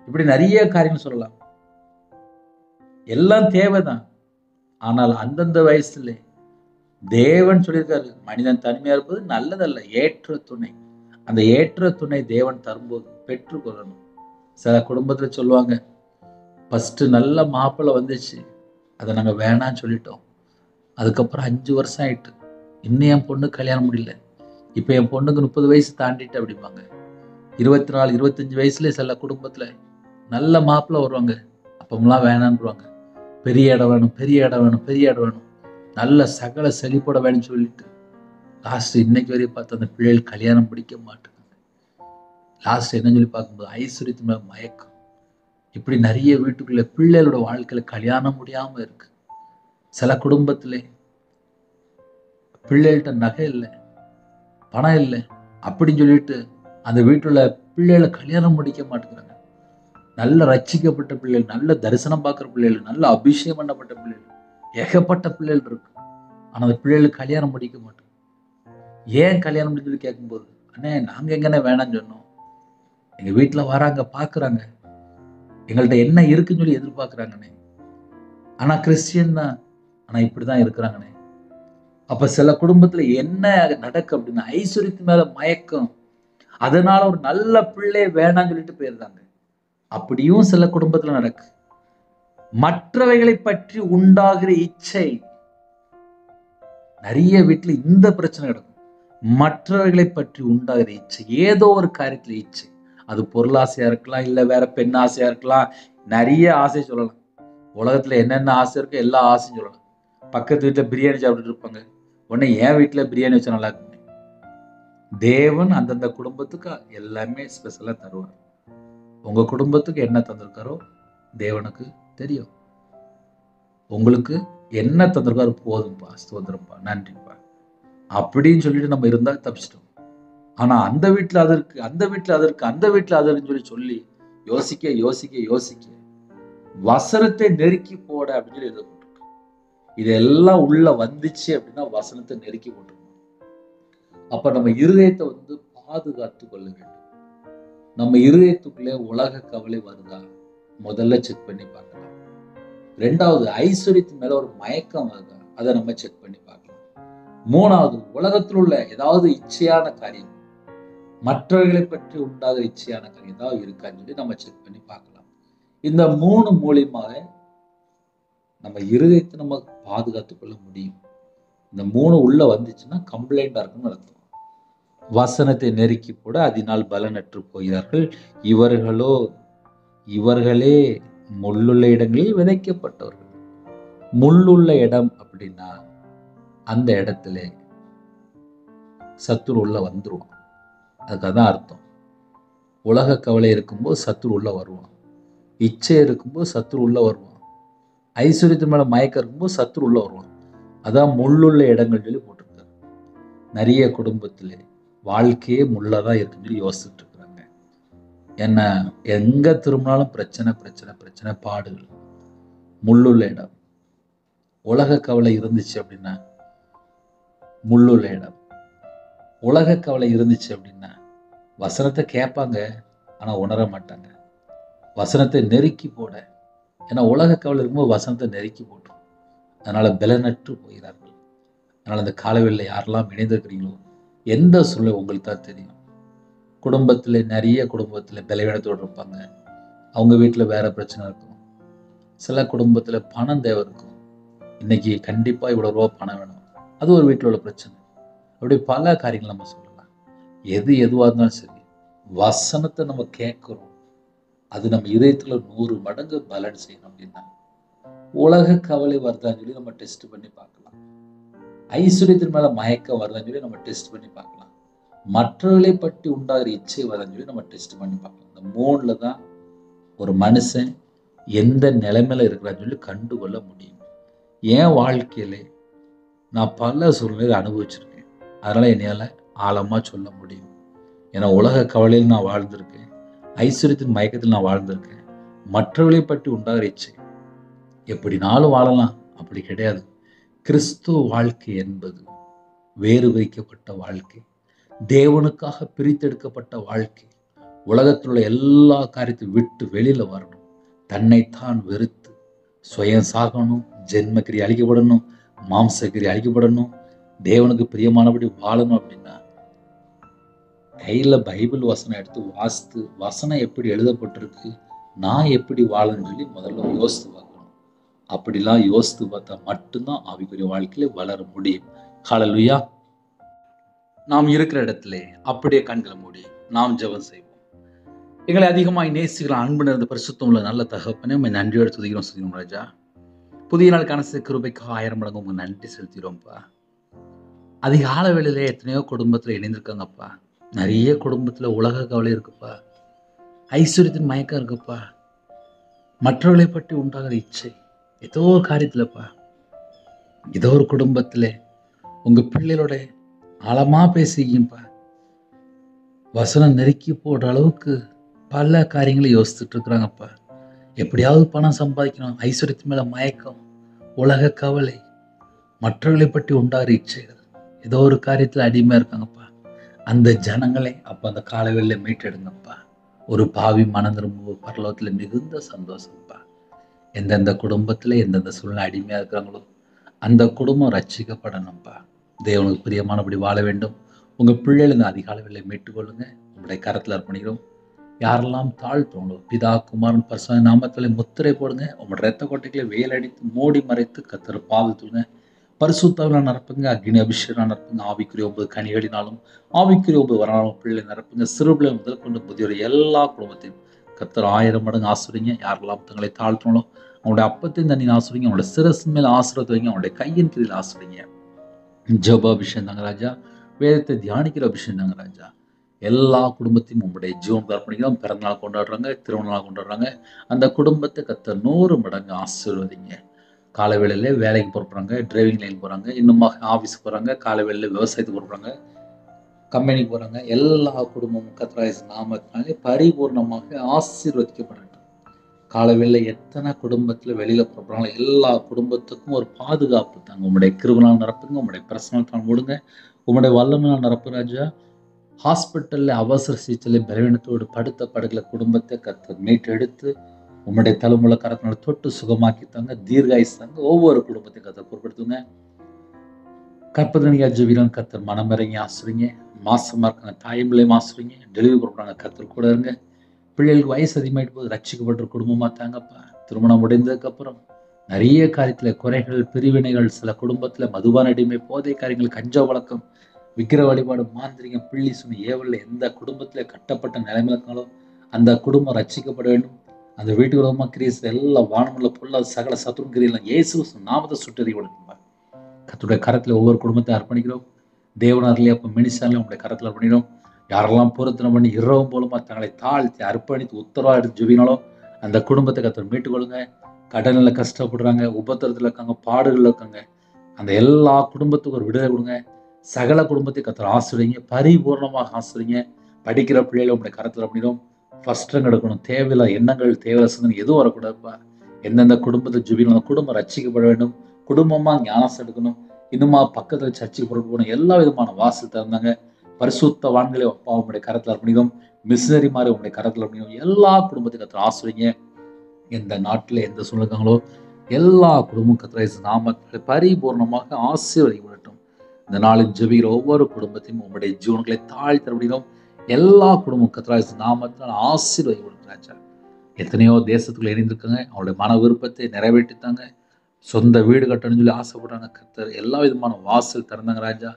இப்படி நிறைய காரியங்கள் சொல்லலாம். எல்லாம் தேவைதான். ஆனால் அந்தந்த வயசுல தேவன் சொல்லியிருக்காரு, மனிதன் தனிமையா இருப்பது நல்லதல்ல, ஏற்ற துணை. அந்த ஏற்ற துணை தேவன் தரும்போது பெற்றுக்கொள்ளணும். சில குடும்பத்துல சொல்லுவாங்க, ஃபர்ஸ்ட் நல்ல மாப்பிள்ளை வந்துச்சு, அதை நாங்க வேணான்னு சொல்லிட்டோம். அதுக்கப்புறம் 5 வருஷம் ஆயிட்டு, இன்னும் என் பொண்ணு கல்யாணம் முடியல. இப்ப என் பொண்ணுக்கு 30 வயசு தாண்டிட்டு அப்படிம்பாங்க. 24, 25 வயசுல சில குடும்பத்துல நல்ல மாப்பிள்ளை வருவாங்க. அப்பமெல்லாம் வேணான்னுருவாங்க. பெரிய இடம் வேணும், பெரிய இடம் வேணும், பெரிய இடம் வேணும், நல்ல சகல செழிப்போட வேணும்னு சொல்லிட்டு லாஸ்ட் இன்னைக்கு வரையும் பார்த்து அந்த பிள்ளைகள் கல்யாணம் பிடிக்க மாட்டேங்குது. லாஸ்ட் என்ன சொல்லி பார்க்கும்போது ஐஸ்வர்யத்து மேல மயக்கம். இப்படி நிறைய வீட்டுக்குள்ள பிள்ளைகளோட வாழ்க்கையில கல்யாணம் முடியாம இருக்கு. சில குடும்பத்திலே பிள்ளைகள்கிட்ட நகை இல்லை, பணம் இல்லை அப்படின்னு சொல்லிட்டு அந்த வீட்டுல பிள்ளைகளை கல்யாணம் முடிக்க மாட்டேங்கிறாங்க. நல்ல ரட்சிக்கப்பட்ட பிள்ளைகள், நல்ல தரிசனம் பார்க்குற பிள்ளைகள், நல்ல அபிஷேகம் பண்ணப்பட்ட பிள்ளைகள், ஏகப்பட்ட பிள்ளைகள் இருக்கு. ஆனா அந்த பிள்ளைகளுக்கு கல்யாணம் முடிக்க மாட்டேங்க. ஏன் கல்யாணம் முடிஞ்சது கேட்கும்போது, அண்ணே நாங்க எங்கண்ணே வேணாம்னு சொன்னோம், எங்க வீட்டுல வராங்க பாக்குறாங்க, எங்கள்கிட்ட என்ன இருக்குன்னு சொல்லி எதிர்பார்க்குறாங்கண்ணே, ஆனா கிறிஸ்டியன் தான், ஆனா இப்படிதான் இருக்கிறாங்கண்ணே. அப்ப சில குடும்பத்துல என்ன நடக்கு அப்படின்னா, ஐஸ்வர்யத்து மேல மயக்கம், அதனால ஒரு நல்ல பிள்ளை வேணாம்னு சொல்லிட்டு போயிருந்தாங்க. அப்படியும் சில குடும்பத்துல நடக்கு. மற்றவைகளை பற்றி உண்டாகிற இச்சை, நிறைய வீட்டுல இந்த பிரச்சனை நடக்கும். மற்றவர்களை பற்றி உண்டாகிற இச்சை, ஏதோ ஒரு காரியத்துல இச்சை. அது பொருளாசையா இருக்கலாம், இல்ல வேற பெண் ஆசையா இருக்கலாம், நிறைய ஆசை சொல்லலாம். உலகத்துல என்னென்ன ஆசை இருக்கோ எல்லா ஆசையும் சொல்லலாம். பக்கத்து வீட்டுல பிரியாணி சாப்பிட்டுட்டு இருப்பாங்க, உடனே என் வீட்டுல பிரியாணி வச்சா நல்லா இருக்கும். தேவன் அந்தந்த குடும்பத்துக்கு எல்லாமே ஸ்பெஷலா தருவார். உங்க குடும்பத்துக்கு என்ன தந்திருக்காரோ தேவனுக்கு தெரியும். உங்களுக்கு என்ன தந்திருக்காரு போதும்பா, ஸ்தோத்திரம்பா, நன்றிப்பா அப்படின்னு சொல்லிட்டு நம்ம இருந்தா தப்பிச்சிட்டோம். ஆனா அந்த வீட்டுல அது இருக்கு, அந்த வீட்டுல அது இருக்கு, அந்த வீட்டுல அது இருக்குன்னு சொல்லி யோசிக்க யோசிக்க யோசிக்க வசனத்தை நெருக்கி போட அப்படின்னு சொல்லி எழுதப்பட்டிருக்கு. இதெல்லாம் உள்ள வந்துச்சு அப்படின்னா வசனத்தை நெருக்கி போட்டுருக்கணும். அப்ப நம்ம இருதயத்தை வந்து பாதுகாத்து கொள்ள வேண்டும். நம்ம இருதயத்துக்குள்ளே உலக கவலை வருதா முதல்ல செக் பண்ணி பார்க்கலாம். ரெண்டாவது, ஐஸ்வர்யத்தின் மேல ஒரு மயக்கம் வருதா, அதை நம்ம செக் பண்ணி பார்க்கலாம். மூணாவது, உலகத்தில் உள்ள ஏதாவது இச்சையான காரியம், மற்றவர்களை பற்றி உண்டாகிற இச்சையான காரியம் ஏதாவது இருக்கான்னு சொல்லி நம்ம செக் பண்ணி பார்க்கலாம். இந்த 3 மூலியமாக நம்ம இருதயத்தை நம்ம பாதுகாத்துக் கொள்ள முடியும். இந்த 3 உள்ள வந்துச்சுன்னா கம்ப்ளைண்டா இருக்குன்னு அர்த்தம். வசனத்தை நெருக்கி போட அதனால் பலனற்று போகிறார்கள். இவர்களே முள்ளுள்ள இடங்களில் விதைக்கப்பட்டவர்கள். முள்ளுள்ள இடம் அப்படின்னா அந்த இடத்துல சத்துரு உள்ள வந்துருவான். அதுக்காதான் அர்த்தம். உலக கவலை இருக்கும்போது சத்துரு உள்ள வருவான். இச்சை இருக்கும்போது சத்துரு உள்ள வருவான். ஐஸ்வர்யத்தின் மேல மயக்கம் இருக்கும்போது சத்துரு உள்ள வருவான். அதான் முள்ளுள்ள இடங்கள் சொல்லி போட்டிருக்காரு. நிறைய குடும்பத்திலே வாழ்க்கையே முள்ளதான் இருக்குன்னு சொல்லி யோசிச்சுட்டு இருக்கிறாங்க. என்ன எங்க திரும்பினாலும் பிரச்சனை பிரச்சனை பிரச்சனை, பாடுகள், முள்ளுள்ள இடம். உலக கவலை இருந்துச்சு அப்படின்னா முள்ளுள்ள இடம். உலக கவலை இருந்துச்சு அப்படின்னா வசனத்தை கேட்பாங்க, ஆனா உணர மாட்டாங்க. வசனத்தை நெருக்கி போட, ஏன்னா உலக கவலை இருக்கும்போது வசனத்தை நெருக்கி போட்டுரும். அதனால பலனற்று போகிறார்கள். அதனால இந்த காலவெளியில யாரெல்லாம் இணைந்திருக்கிறீங்களோ, எந்த சூழ்நிலை உங்களுக்கு தான் தெரியும். குடும்பத்தில் நிறைய குடும்பத்தில் பலவீனத்தோடு இருப்பாங்க. அவங்க வீட்டில் வேற பிரச்சனை இருக்கும். சில குடும்பத்தில் பணம் தேவை இருக்கும். இன்னைக்கு கண்டிப்பாக இவ்வளோ ரூபா பணம் வேணும், அது ஒரு வீட்டில் உள்ள பிரச்சனை. அப்படி பல காரியங்கள் நம்ம சொல்லலாம். எதுவாக இருந்தாலும் சரி, வசனத்தை நம்ம கேட்குறோம், அது நம்ம இதயத்தில் 100 மடங்கு பலன் செய்யணும். அப்படின்னா உலக கவலை வருதான்னு சொல்லி நம்ம டெஸ்ட் பண்ணி பார்க்கலாம். ஐஸ்வர்யத்தின் மேல மயக்கம் வருதான்னு சொல்லி நம்ம டெஸ்ட் பண்ணி பார்க்கலாம். மற்றவர்களை பற்றி உண்டாகிற இச்சை வருதான்னு சொல்லி நம்ம டெஸ்ட் பண்ணி பார்க்கலாம். இந்த 3ல தான் ஒரு மனுஷன் எந்த நிலைமையில இருக்கிறான்னு சொல்லி கண்டுகொள்ள முடியும். என் வாழ்க்கையில நான் பல சூழ்நிலைகளை அனுபவிச்சிருக்கேன். அதனால என்னால் ஆழமா சொல்ல முடியும். ஏன்னா உலக கவலையில் நான் வாழ்ந்திருக்கேன், ஐஸ்வர்யத்தின் மயக்கத்தில் நான் வாழ்ந்திருக்கேன். மற்றவர்களை பற்றி உண்டாகிற இச்சை எப்படினாலும் வாழலாம், அப்படி கிடையாது. கிறிஸ்துவ வாழ்க்கை என்பது வேறு வைக்கப்பட்ட வாழ்க்கை, தேவனுக்காக பிரித்தெடுக்கப்பட்ட வாழ்க்கை. உலகத்தில் உள்ள எல்லா காரியத்தையும் விட்டு வெளியில வரணும். தன்னைத்தான் வெறுத்து சுயம் சாகணும், ஜென்மக்கிரி அழிக்கப்படணும், மாம்சக்கிரி அழிக்கப்படணும், தேவனுக்கு பிரியமானபடி வாழணும். அப்படின்னா கையில பைபிள் வசனம் எடுத்து வாசித்து, வசனம் எப்படி எழுதப்பட்டிருக்கு, நான் எப்படி வாழணும்னு சொல்லி முதல்ல யோசித்து பார்க்கணும். அப்படிலாம் யோசித்து பார்த்தா மட்டும்தான் ஆவிக்குரிய வாழ்க்கையில வளர முடியும். ஹல்லேலூயா. நாம் இருக்கிற இடத்திலே அப்படியே கண்களை மூடி நாம் ஜெபம் செய்வோம். எங்களை அதிகமாய் நேசிக்கிற அன்பு நிறைந்த பரிசுத்தம் உள்ள நல்ல தகப்பனே, உண்மை நன்றியோடு துதிக்கிறோம் ராஜா. புதிய நாள் கணசு கிருபைக்கு 1000 மடங்கு உங்களுக்கு நன்றி செலுத்திடுவோம்ப்பா. அதிகால வேளையிலே எத்தனையோ குடும்பத்தில் இணைந்திருக்காங்கப்பா. நிறைய குடும்பத்தில் உலக கவலை இருக்குப்பா, ஐஸ்வர்யத்தின் மயக்கம் இருக்குப்பா, மற்றவர்களை பற்றி உண்டாகிற இச்சை ஏதோ ஒரு காரியத்தில்ப்பா. ஏதோ ஒரு குடும்பத்தில் உங்க பிள்ளைகளோட ஆழமா பேசிக்கிப்பா, வசனம் நெருக்கி போடுற அளவுக்கு பல காரியங்களை யோசிச்சுட்டு இருக்கிறாங்கப்பா. எப்படியாவது பணம் சம்பாதிக்கணும், ஐஸ்வர்யத்தின் மேல மயக்கம், உலக கவலை, மற்றவர்களை பற்றி உண்டாகிற இச்சைகள், ஏதோ ஒரு காரியத்தில் அடிமையா இருக்காங்கப்பா. அந்த ஜனங்களை அப்ப அந்த காலவெளியில மீட்டெடுங்கப்பா. ஒரு பாவி மனம் திரும்ப பரலோகத்துல மிகுந்த சந்தோஷம்ப்பா. எந்தெந்த குடும்பத்துல எந்தெந்த சூழ்நிலை அடிமையா இருக்கிறாங்களோ அந்த குடும்பம் ரட்சிக்கப்படணும்ப்பா. தேவனுக்கு பிரியமானபடி வாழ வேண்டும். உங்க பிள்ளைகள் இந்த அதிகாலவெளியில மீட்டுக் கொள்ளுங்க. உங்களுடைய கரத்துல அர்ப்பணிக்கிறோம். யாரெல்லாம் தாழ்த்தோங்களோ பிதா குமாரன் பரிசுத்த நாமத்திலே முத்திரை போடுங்க. உங்களோட இரத்த கோட்டைகளை வேலடித்து மூடி மறைத்து கர்த்தர் பாதத்துங்க. பரிசுத்தாவில நிரப்புங்க, அக்னி அபிஷேகம் நிரப்புங்க. ஆவிக்குரிய 9 கனிகளினாலும் ஆவிக்குரிய 9 வரனாலும் பிள்ளை நிரப்புங்க. சிறு பிள்ளை முதல் கொண்டு புதியோட எல்லா குடும்பத்தையும் கர்த்தர் 1000 மடங்கு ஆசிரியங்க. யாரெல்லாம் தங்களை தாழ்த்தணும் அவங்களுடைய அப்பத்தையும் தண்ணி ஆசிரியங்க. அவங்களுடைய சிரசு மேல ஆசிரியத்தை வைங்க. அவங்களுடைய கையின் கீழில் ஆசிரியங்க. ஜப அபிஷேகம் தாங்க ராஜா. வேதத்தை தியானிக்கிற அபிஷேகம் தாங்க ராஜா. எல்லா குடும்பத்தையும் உங்களுடைய ஜீவன் அர்ப்பணிக்கிறோம். பிறந்தநாள் கொண்டாடுறாங்க, திருமணநாள் கொண்டாடுறாங்க. அந்த குடும்பத்தை கர்த்தர் 100 மடங்கு ஆசீர்வதிங்க. காலை வேளையில வேலைக்கு போறாங்க, டிரைவிங் லைன் போறாங்க, இன்னும் ஆஃபீஸுக்கு போறாங்க, காலை வேளையில விவசாயத்துக்கு போறாங்க, கம்பெனிக்கு போறாங்க. எல்லா குடும்பமும் கர்த்தர் நாமத்தினாலே பரிபூர்ணமாக ஆசீர்வதிக்கப்படட்டும். காலை வேளையில எத்தனை குடும்பத்துல வெளியில போறாங்களோ எல்லா குடும்பத்துக்கும் ஒரு பாதுகாப்பு தாங்க. உங்களுடைய கிருபையால் நிரப்புங்க, உங்களுடைய பிரசனத்தால் மூடுங்க, உங்களுடைய வல்லமையால் நிரப்பு ராஜா. ஹாஸ்பிட்டல்ல அவசர சிகிச்சையில பலவீனத்தோடு படுத்த படுக்கல குடும்பத்தை கர்த்தர் மீட்டெடுத்து உம்முடைய தலைமுறை கரத்தினால தொட்டு சுகமாக்கி தாங்க, தீர்காயுசு தாங்க. ஒவ்வொரு குடும்பத்தையும் கர்த்தர் பொறுப்படுத்துங்க. கற்பதனியா ஜீவிரம் கர்த்தர் மனமிறங்கி ஆசிரிங்க. மாசமா இருக்காங்க தாய்மலையும் ஆசிரிங்க. டெலிவரி கொடுக்குறாங்க கர்த்தர் கூட இருங்க. பிள்ளைகளுக்கு வயசு அதிகமாயிட்டு போது ரட்சிக்கப்பட்ட குடும்பமா தாங்கப்பா. திருமணம் முடிந்ததுக்கு அப்புறம் நிறைய காரியத்துல குறைகள், பிரிவினைகள், சில குடும்பத்துல மதுபான அடிமை, போதை காரியங்கள், கஞ்சா வழக்கம், விக்கிர வழிபாடு, மாந்திரிகம், பிள்ளி சுனி ஏவல்ல எந்த குடும்பத்துல கட்டப்பட்ட நிலைமையில இருக்காங்களோ அந்த குடும்பம் ரட்சிக்கப்பட வேண்டும். அந்த வீட்டுக்கு ரோமா கிரீஸ் எல்லா வானமுள்ள பொருளாத சகல சத்துரும் கிரியெல்லாம் இயேசு நாமத்தை சுட்டறி கொடுக்கும்பா. கர்த்தருடைய கரத்துல ஒவ்வொரு குடும்பத்தை அர்ப்பணிக்கிறோம். தேவனார்லயே அப்ப மினிசாலே உங்களுடைய கரத்துல அர்ப்பணிக்கிறோம். யாரெல்லாம் பொருத்தனை பண்ணி இரவும் போலுமா தங்களை தாழ்த்தி அர்ப்பணித்து உத்தரவா எடுத்து ஜெபினாலோ அந்த குடும்பத்தை கர்த்தர் மீட்டுக்கொள்ளுங்க. கடனில் கஷ்டப்படுறாங்க, உபத்திரத்துல இருக்காங்க, பாடுகள் இருக்காங்க, அந்த எல்லா குடும்பத்துக்கும் ஒரு விடுதலை கொடுங்க. சகல குடும்பத்தை கர்த்தர் ஆசிரியங்க, பரிபூர்ணமாக ஆசிரியங்க. படிக்கிற பிள்ளைகளை உங்களுடைய கரத்துல அர்ப்பணிக்கிறோம். ஃபர்ஸ்ட் ரேங்க் எடுக்கணும், தேவையில்லை எண்ணங்கள், தேவையில்லை சிந்தனை எதுவும் வரக்கூடாதுப்பா. எந்தெந்த குடும்பத்தை ஜெபிக்கணும், அந்த குடும்பம் ரட்சிக்கப்பட வேண்டும், குடும்பமா ஞானஸ்நானம் எடுக்கணும், இன்னுமா பக்கத்தில் சர்ச்சுக்கு புறப்பட்டு போகணும். எல்லா விதமான வாசல் திறந்தாங்க. பரிசுத்தவான்களே அப்பா உங்களுடைய கரத்தில் அர்ப்பணிக்கும், மிஷினரி மாதிரி உங்களுடைய கரத்தில் அர்ப்பணிக்கும். எல்லா குடும்பத்தையும் கர்த்தர் ஆசீர்வதிங்க. எந்த நாட்டில் எந்த சூழ்நிலைக்காங்களோ எல்லா குடும்பம் கர்த்தர் நாமத்தில் பரிபூர்ணமாக ஆசீர்வதிக்கப்படட்டும். இந்த நாளில் ஜெபிக்கிற ஒவ்வொரு குடும்பத்தையும் உங்களுடைய ஜீவன்களை தாழ்த்த முடியும். எல்லா குடும்பம் கர்த்தர் நாமத்தில் ஆசீர்வதிக்கப்படும். எத்தனையோ தேசத்துக்குள்ள இணைந்திருக்காங்க, அவங்களுடைய மன விருப்பத்தை நிறைவேற்றித்தாங்க. சொந்த வீடு கட்டணும்னு சொல்லி ஆசைப்படுறாங்க. கர்த்தர் எல்லா விதமான வாசல் திறந்தாங்க ராஜா.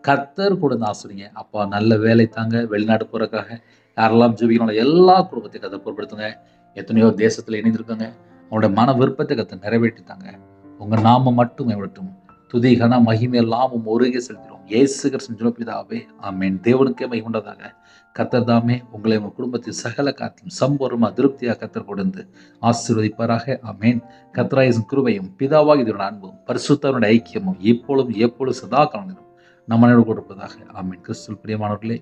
கர்த்தர் கூட ஆசைங்க அப்பா. நல்ல வேலை தாங்க. வெளிநாடு போறதுக்காக யாரெல்லாம் ஜெபிக்கணும் எல்லா குடும்பத்தையும் கர்த்தர் பொருட்படுத்துங்க. எத்தனையோ தேசத்துல இணைந்திருக்காங்க, அவங்களுடைய மன விருப்பத்தை கர்த்தர் நிறைவேற்றித்தாங்க. உங்க நாம மட்டும் மேம்படட்டும். துதி கன மகிமை எல்லாமும் ஒருங்கே செலுத்திடும். இயேசு கிறிஸ்துவின் பிதாவே ஆமென். தேவனுக்கே மகிமை உண்டதாக. கர்த்தர் தாமே உங்களை உங்கள் குடும்பத்தில் சகல காத்திலும் சம்பூர்ணமா திருப்தியாக கர்த்தர் கொடுத்து ஆசீர்வதிப்பாராக. ஆமென். கர்த்தராகிய கிருபையும் பிதாவாகிய தேவனுடைய அன்பும் பரிசுத்தருடைய ஐக்கியமும் இப்பொழுதும் எப்பொழுதும் சதா காலங்களிலும் நம்மளோடு கொடுப்பதாக. ஆமென். கிறிஸ்துவில் பிரியமானவர்களே,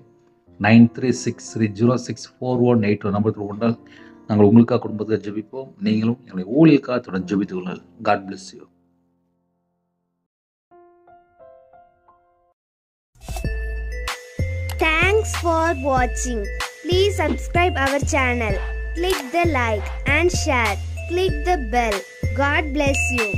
9363064181 நம்பருக்கு கொண்டால் நாங்கள் உங்களுக்காக குடும்பத்தை ஜெபிப்போம். நீங்களும் எங்களை ஊழியக்காக தொடர்ந்து ஜெபித்துக் கொள்ளுங்கள். God bless you. Thanks for watching. Please subscribe our channel. Click the like and share. Click the bell. God bless you.